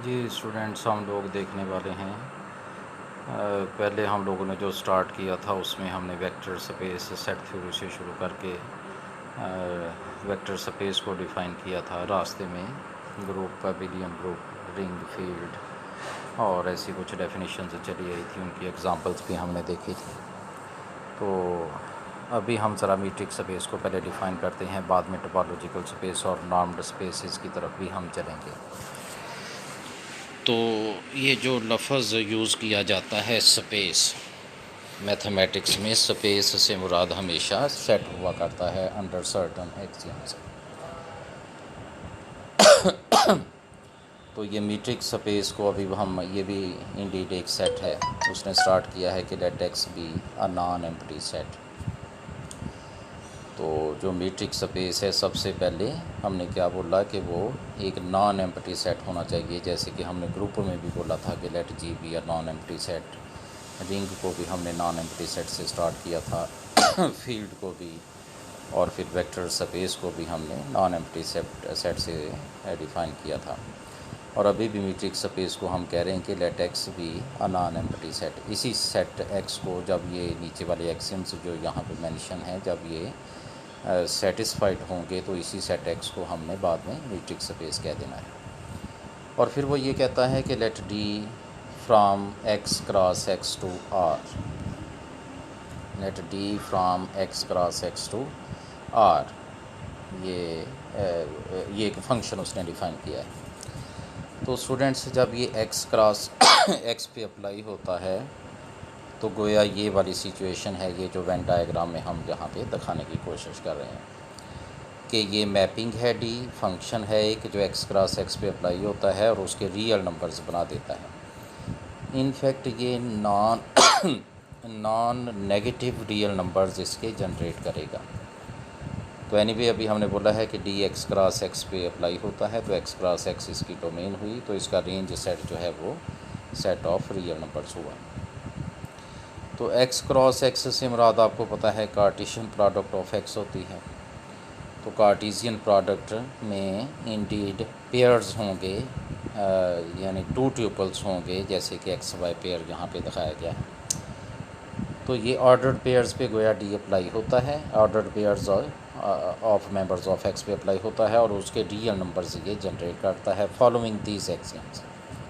जी students, हम लोग देखने वाले हैं। पहले हम लोगों ने जो स्टार्ट किया था उसमें हमने वेक्टर स्पेस सेट थ्योरी से शुरू करके वेक्टर स्पेस को डिफ़ाइन किया था। रास्ते में ग्रुप, पैबिलियन ग्रुप, रिंग, फील्ड और ऐसी कुछ डेफिनेशंस चली आई थी, उनकी एग्जांपल्स भी हमने देखी थी। तो अभी हम ज़रा मीट्रिक स्पेस को पहले डिफ़ाइन करते हैं, बाद में टोपोलॉजिकल स्पेस और नॉर्म्ड स्पेसेस की तरफ भी हम चलेंगे। तो ये जो लफ्ज़ यूज़ किया जाता है स्पेस, मैथमेटिक्स में स्पेस से मुराद हमेशा सेट हुआ करता है अंडर सर्टन एक्सियम्स। तो ये मीट्रिक स्पेस को अभी हम, ये भी इंडीड एक सेट है। उसने स्टार्ट किया है कि let X be a non empty set. तो जो मीट्रिक स्पेस है, सबसे पहले हमने क्या बोला कि वो एक नॉन एम्प्टी सेट होना चाहिए। जैसे कि हमने ग्रुप में भी बोला था कि let G be a non empty set. Ring को भी हमने नॉन एम्प्टी सेट से स्टार्ट किया था, फील्ड को भी, और फिर वेक्टर स्पेस को भी हमने नॉन एम्प्टी सेट से डिफ़ाइन किया था। और अभी भी मीट्रिक स्पेस को हम कह रहे हैं कि let X be a non empty set. इसी सेट एक्स को, जब ये नीचे वाले एक्सियम्स जो यहाँ पे मेंशन है, जब ये सेटिस्फाइड होंगे तो इसी सेट एक्स को हमने बाद में मीट्रिक स्पेस कह देना है। और फिर वो ये कहता है कि let d from X cross X to R, let d from X cross X to R, ये एक फंक्शन उसने डिफ़ाइन किया है। तो स्टूडेंट्स, जब ये एक्स क्रॉस एक्स पे अप्लाई होता है तो गोया ये वाली सिचुएशन है, ये जो वेन डायग्राम में हम यहाँ पे दिखाने की कोशिश कर रहे हैं कि ये मैपिंग है, डी फंक्शन है एक जो एक्स क्रॉस एक्स पे अप्लाई होता है और उसके रियल नंबर्स बना देता है। इनफैक्ट ये नॉन नेगेटिव रियल नंबर्स इसके जनरेट करेगा। तो एनीवे अभी हमने बोला है कि डी एक्स क्रॉस एक्स पे अप्लाई होता है, तो एक्स क्रॉस एक्स इसकी डोमेन हुई, तो इसका रेंज सेट जो है वो सेट ऑफ रियल नंबर्स हुआ। तो एक्स क्रॉस एक्स से मुराद आपको पता है कार्टेशियन प्रोडक्ट ऑफ एक्स होती है। तो कार्टेशियन प्रोडक्ट में इंडीड पेयर्स होंगे, यानी टू ट्यूपल्स होंगे, जैसे कि एक्स वाई पेयर यहाँ पे दिखाया गया है। तो ये ऑर्डर्ड पेयर्स पे गोया डी अप्लाई होता है, ordered pairs of members of x पे अप्लाई होता है और उसके रियल नंबर्स ये जनरेट करता है फॉलोइंग दीज एक्सियम्स,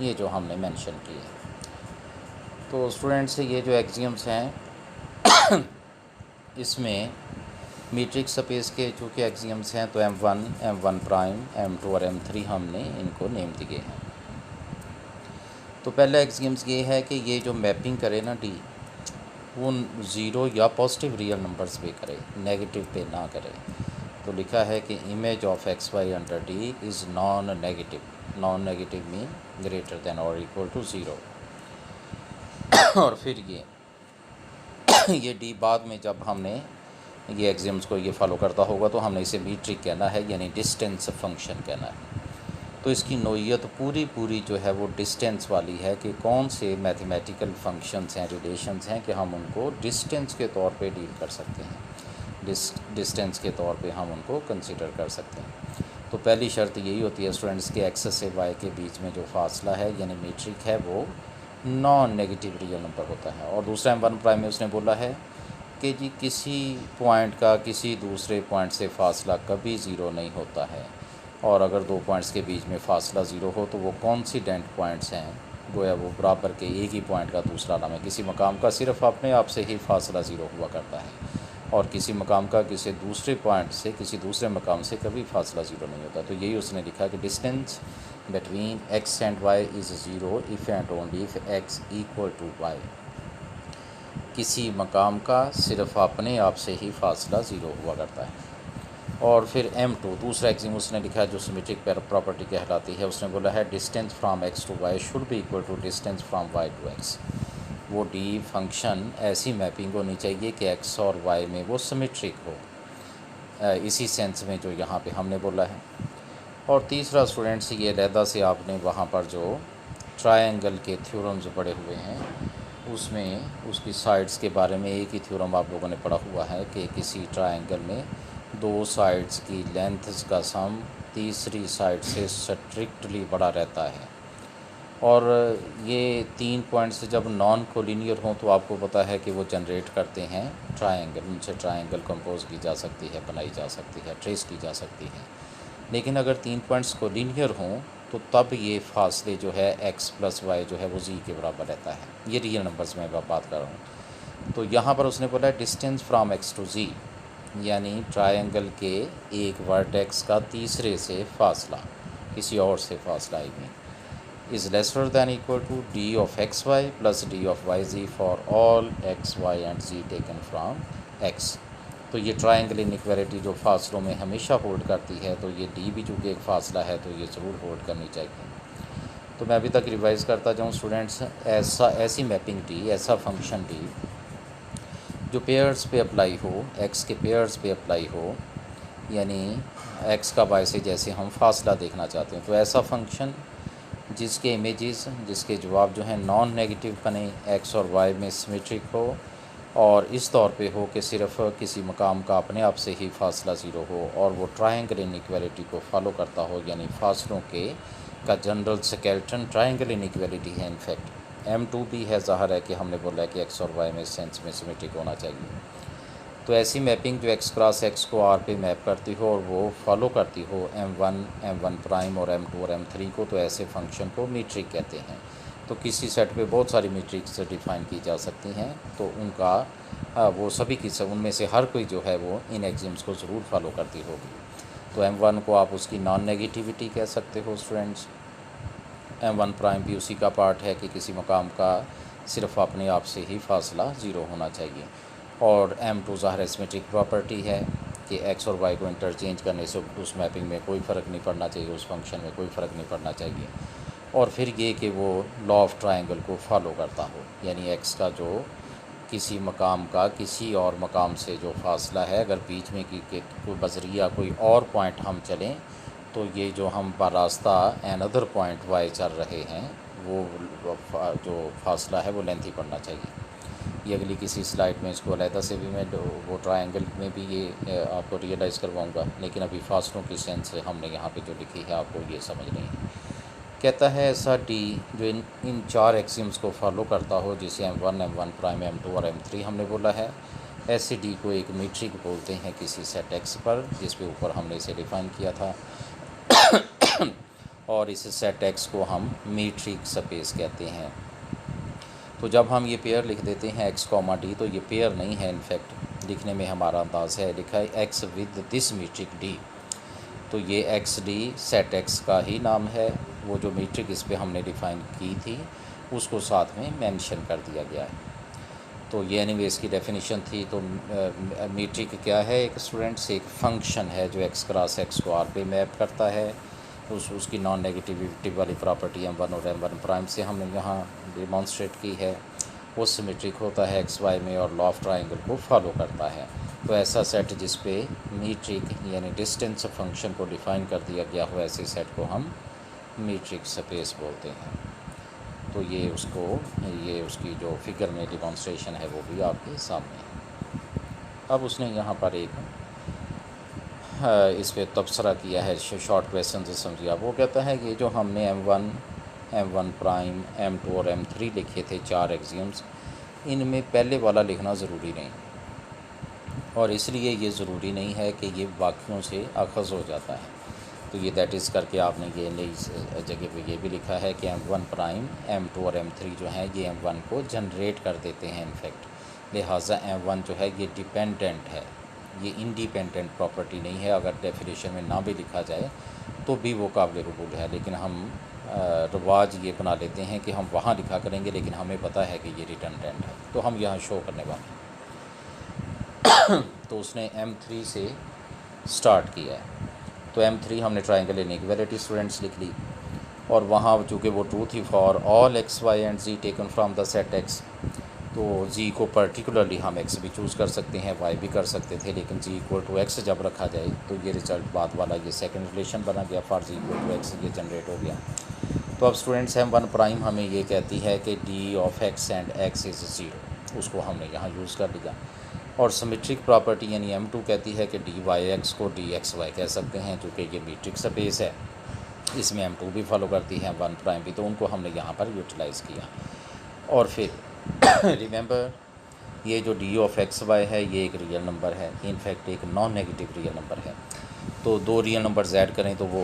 ये जो हमने मेंशन किए। तो स्टूडेंट्स, ये जो एक्सियम्स हैं इसमें मीट्रिक स्पेस के चूँकि एक्सियम्स हैं तो M1, M1 प्राइम, M2 और M3 हमने इनको नेम दिए हैं। तो पहला एक्सियम्स ये है कि ये जो मैपिंग करे ना डी, वो ज़ीरो या पॉजिटिव रियल नंबर्स पे करे, नेगेटिव पे ना करे। तो लिखा है कि image of x y under d is non negative. Non negative mean greater than और इक्वल टू ज़ीरो। और फिर ये डी बाद में जब हमने ये एग्जाम्स को ये फॉलो करता होगा तो हमने इसे मीट्रिक कहना है, यानी डिस्टेंस फंक्शन कहना है। तो इसकी नोयत पूरी जो है वो डिस्टेंस वाली है कि कौन से मैथमेटिकल फंक्शंस हैं, रिलेशंस हैं कि हम उनको डिस्टेंस के तौर पे डील कर सकते हैं, डिस्टेंस के तौर पे हम उनको कंसिडर कर सकते हैं। तो पहली शर्त यही होती है स्टूडेंट्स के एक्स से वाई के बीच में जो फासला है यानी मीट्रिक है वो नॉन नेगेटिव रियल नंबर होता है। और दूसरा M1 प्राइम में उसने बोला है कि जी किसी पॉइंट का किसी दूसरे पॉइंट से फासला कभी ज़ीरो नहीं होता है, और अगर दो पॉइंट्स के बीच में फ़ासला ज़ीरो हो तो वो कॉन्सिडेंट पॉइंट्स हैं, गोया वो बराबर के एक ही पॉइंट का दूसरा नाम है। किसी मकाम का सिर्फ अपने आप से ही फासला ज़ीरो हुआ करता है, और किसी मकाम का किसी दूसरे पॉइंट से किसी दूसरे मकाम से कभी फासला ज़ीरो नहीं होता। तो यही उसने लिखा कि distance between x and y is zero if and only if x equal to y. किसी मकाम का सिर्फ अपने आप से ही फासला ज़ीरो हुआ करता है। और फिर M2 दूसरा एक्सियम उसने लिखा है जो सिमेट्रिक प्रॉपर्टी कहलाती है। उसने बोला है distance from x to y should be equal to distance from y to x. वो डी फंक्शन ऐसी मैपिंग होनी चाहिए कि एक्स और वाई में वो सिमेट्रिक हो, इसी सेंस में जो यहाँ पे हमने बोला है। और तीसरा स्टूडेंट्स, ये अलहदा से आपने वहाँ पर जो ट्रायंगल के थ्योरम्स पढ़े हुए हैं उसमें उसकी साइड्स के बारे में एक ही थ्योरम आप लोगों ने पढ़ा हुआ है कि किसी ट्रायंगल में दो साइड्स की लेंथ्स का सम तीसरी साइड से स्ट्रिक्टली बड़ा रहता है। और ये 3 पॉइंट्स जब नॉन कोलिनियर हों तो आपको पता है कि वो जनरेट करते हैं ट्रायंगल, उनसे ट्रायंगल कंपोज की जा सकती है, बनाई जा सकती है, ट्रेस की जा सकती है। लेकिन अगर 3 पॉइंट्स कोलिनियर हों तो तब ये फासले जो है x + y जो है वो z के बराबर रहता है। ये रियल नंबर्स में मैं बात कर रहा हूँ। तो यहाँ पर उसने बोला distance from x to z, यानी ट्रायंगल के एक वर्टेक्स का तीसरे से फासला, किसी और से फासला I mean, is lesser than equal to d of xy plus d of yz for all x, y and z taken from x। तो ये ट्रायंगल इनइक्वालिटी जो फासलों में हमेशा होल्ड करती है, तो ये d भी चूँकि एक फासला है तो ये ज़रूर होल्ड करनी चाहिए। तो मैं अभी तक रिवाइज़ करता जाऊँ स्टूडेंट्स, ऐसी मैपिंग d, ऐसा फंक्शन d जो पेयर्स पे अप्लाई हो, x के पेयर्स पे अप्लाई हो, यानी x का y से जैसे हम फासला देखना चाहते हैं, तो ऐसा फंक्शन जिसके इमेजेस, जिसके जवाब जो हैं नॉन नेगेटिव बने, x और y में सिमेट्रिक हो और इस तौर पे हो कि सिर्फ किसी मकाम का अपने आप से ही फासला ज़ीरो हो और वो ट्रायंगल इनइक्वालिटी को फॉलो करता हो, यानी फासलों के का जनरल स्केलेटन ट्रायंगल इनइक्वालिटी है। इनफैक्ट M2 भी है, ज़ाहिर है कि हमने बोला है कि x और y में सेंस में सिमेट्रिक होना चाहिए। तो ऐसी मैपिंग जो x क्रॉस x को R पे मैप करती हो और वो फॉलो करती हो M1, M1 प्राइम और M2 और M3 को, तो ऐसे फंक्शन को मीट्रिक कहते हैं। तो किसी सेट पे बहुत सारी मीट्रिक्स डिफ़ाइन की जा सकती हैं, तो उनका वो सभी की सब उनमें से हर कोई जो है वो इन एक्सिम्स को ज़रूर फॉलो करती होगी। तो M1 को आप उसकी नॉन नेगेटिविटी कह सकते हो स्टूडेंट्स। M1 प्राइम भी उसी का पार्ट है कि किसी मकाम का सिर्फ अपने आप से ही फासला ज़ीरो होना चाहिए। और M2 ज़ाहिर सिमेट्रिक प्रॉपर्टी है कि x और y को इंटरचेंज करने से उस मैपिंग में कोई फ़र्क नहीं पड़ना चाहिए, उस फंक्शन में कोई फ़र्क नहीं पड़ना चाहिए। और फिर ये कि वो लॉ ऑफ ट्रायंगल को फॉलो करता हो, यानी x का जो किसी मकाम का किसी और मकाम से जो फासला है, अगर बीच में कोई बजरिया कोई और पॉइंट हम चलें तो ये जो हम बरास्ता अनदर पॉइंट y चल रहे हैं वो जो फासला है वो लेंथी पड़ना चाहिए। ये अगली किसी स्लाइड में इसको अलहदा से भी मैं वो ट्रायंगल में भी ये आपको रियलाइज़ करवाऊंगा, लेकिन अभी फासलों की सेंस हमने यहाँ पे जो लिखी है आपको ये समझनी है। कहता है ऐसा डी जो इन 4 एक्सिम्स को फॉलो करता हो, जिसे M1, M1 प्राइम, M2 और M3 हमने बोला है, ऐसे डी को एक मीट्रिक बोलते हैं किसी सेट एक्स पर, जिस पे ऊपर हमने इसे डिफ़ाइन किया था। और इस सेट एक्स को हम मीट्रिक स्पेस कहते हैं। तो जब हम ये पेयर लिख देते हैं x, d, तो ये पेयर नहीं है, इनफैक्ट लिखने में हमारा अंदाज़ है, लिखा है x with this metric d। तो ये एक्स डी सेट x का ही नाम है, वो जो मीट्रिक इस पे हमने डिफ़ाइन की थी उसको साथ में मेंशन कर दिया गया है। तो ये एनीवे इसकी डेफिनेशन थी। तो मीट्रिक क्या है एक स्टूडेंट्स, एक फंक्शन है जो x क्रॉस x को R पे मैप करता है। उसकी नॉन नेगेटिविटी वाली प्रॉपर्टी M1 और M1 प्राइम से हमने यहाँ डिमॉन्स्ट्रेट की है। वो सिमेट्रिक होता है x y में और लॉ ऑफ ट्रायंगल को फॉलो करता है। तो ऐसा सेट जिस पे मीट्रिक यानी डिस्टेंस फंक्शन को डिफ़ाइन कर दिया गया हो, ऐसे सेट को हम मीट्रिक स्पेस बोलते हैं। तो ये उसकी जो फिगर में डिमॉन्स्ट्रेशन है वो भी आपके सामने है। अब उसने यहाँ पर एक इस पे तबसरा किया है, शॉर्ट क्वेश्चन से समझिए। वो कहता है कि जो हमने M1 प्राइम, M2 और M3 लिखे थे 4 एक्सिम्स, इनमें पहले वाला लिखना ज़रूरी नहीं, और इसलिए ये ज़रूरी नहीं है कि ये वाक्यों से अखज़ हो जाता है। तो ये दैट इज़ करके आपने ये नई जगह पे ये भी लिखा है कि M1 प्राइम, M2 और M3 जो हैं ये M1 को जनरेट कर देते हैं इनफैक्ट। लिहाजा M1 जो है ये डिपेंडेंट है, ये इंडिपेंडेंट प्रॉपर्टी नहीं है। अगर डेफिनेशन में ना भी लिखा जाए तो भी वो काबिल कबूल है, लेकिन हम रवाज ये बना लेते हैं कि हम वहाँ लिखा करेंगे, लेकिन हमें पता है कि ये रिडंडेंट है, तो हम यहाँ शो करने वाले हैं। तो उसने M3 से स्टार्ट किया है। तो M3 हमने ट्रायंगल इनइक्वालिटी स्टूडेंट्स लिख ली, और वहाँ चूँकि वो ट्रू थी for all x, y and z taken from the set x, तो z को पर्टिकुलरली हम x भी चूज़ कर सकते हैं, y भी कर सकते थे, लेकिन z इक्वल टू x जब रखा जाए तो ये रिज़ल्ट बाद वाला ये सेकंड रिलेशन बना गया, for z equal to x ये जनरेट हो गया। तो अब स्टूडेंट्स M1 प्राइम हमें ये कहती है कि d of x and x is 0, उसको हमने यहाँ यूज़ कर लिया। और सिमेट्रिक प्रॉपर्टी यानी M2 कहती है कि dy x को dxy कह सकते हैं, चूँकि ये मीट्रिक स्पेस है। इसमें M2 भी फॉलो करती है, 1 प्राइम भी, तो उनको हमने यहाँ पर यूटिलाइज़ किया। और फिर रिमेंबर ये जो डी ऑफ एक्स वाई है ये एक रियल नंबर है, इनफैक्ट एक नॉन नेगेटिव रियल नंबर है। तो दो रियल नंबर्स ऐड करें तो वो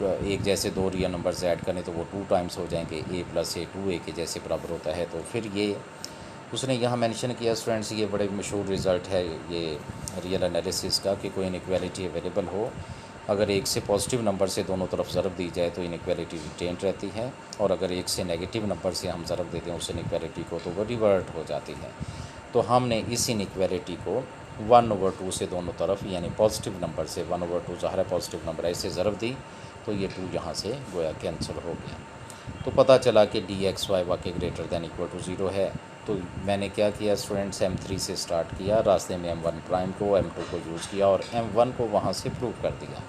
एक जैसे दो रियल नंबर्स ऐड करें तो वो 2 टाइम्स हो जाएंगे, a + a 2a के जैसे बराबर होता है। तो फिर ये उसने यहाँ मेंशन किया स्टूडेंट्स, ये बड़े मशहूर रिज़ल्ट है ये रियल एनालिसिस का, कि कोई इनइक्वालिटी अवेलेबल हो, अगर एक से पॉजिटिव नंबर से दोनों तरफ ज़रब दी जाए तो इनइक्वालिटी रिटेन रहती है, और अगर एक से नेगेटिव नंबर से हम ज़रब देते हैं उस इनइक्वालिटी को तो वो रिवर्ट हो जाती है। तो हमने इस इनइक्वालिटी को 1/2 से दोनों तरफ, यानी पॉजिटिव नंबर से 1/2 ज़ाहिर है पॉजिटिव नंबर है, इसे ज़रब दी तो ये 2 यहाँ से गोया कैंसिल हो गया। तो पता चला कि dxy वाकई ग्रेटर दैन इक्वल टू 0 है। तो मैंने क्या किया स्टूडेंट्स, M3 से स्टार्ट किया, रास्ते में M1 प्राइम को M2 को यूज़ किया और M1 को वहाँ से प्रूव कर दिया।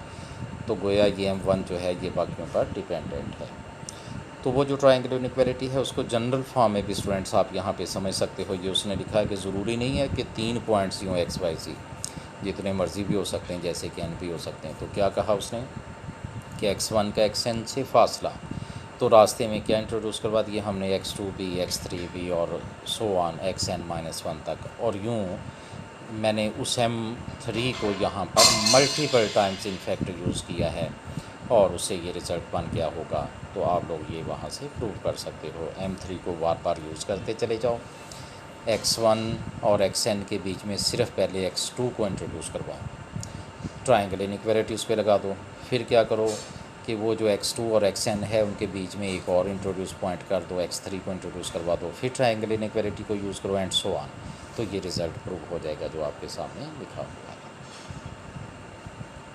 तो गोया ये M1 जो है ये बाकियों पर डिपेंडेंट है। तो वो जो ट्रायंगल इनइक्वालिटी है उसको जनरल फॉर्म में भी स्टूडेंट्स आप यहाँ पे समझ सकते हो। ये उसने लिखा है कि ज़रूरी नहीं है कि 3 पॉइंट्स यूँ XYZ, जितने मर्ज़ी भी हो सकते हैं, जैसे कि N भी हो सकते हैं। तो क्या कहा उसने कि x1 का xn से फासला, तो रास्ते में क्या इंट्रोड्यूस करवा दिया हमने, x2 भी, x3 भी और सो ऑन xn-1 तक। और यूँ मैंने उस M3 को यहाँ पर मल्टीपल टाइम्स इनफैक्ट यूज़ किया है और उससे ये रिज़ल्ट बन गया होगा। तो आप लोग ये वहाँ से प्रूव कर सकते हो। M3 को बार बार यूज़ करते चले जाओ, x1 और xn के बीच में सिर्फ पहले x2 को इंट्रोड्यूस करवाओ, ट्रायंगल इनइक्वालिटी उस पर लगा दो। फिर क्या करो कि वो जो x2 और xn है उनके बीच में एक और इंट्रोड्यूस पॉइंट कर दो, x3 को इंट्रोड्यूस करवा दो, फिर ट्रायंगल इनइक्वालिटी को यूज़ करो एंड सो ऑन। तो ये रिज़ल्ट प्रूव हो जाएगा जो आपके सामने लिखा हुआ है।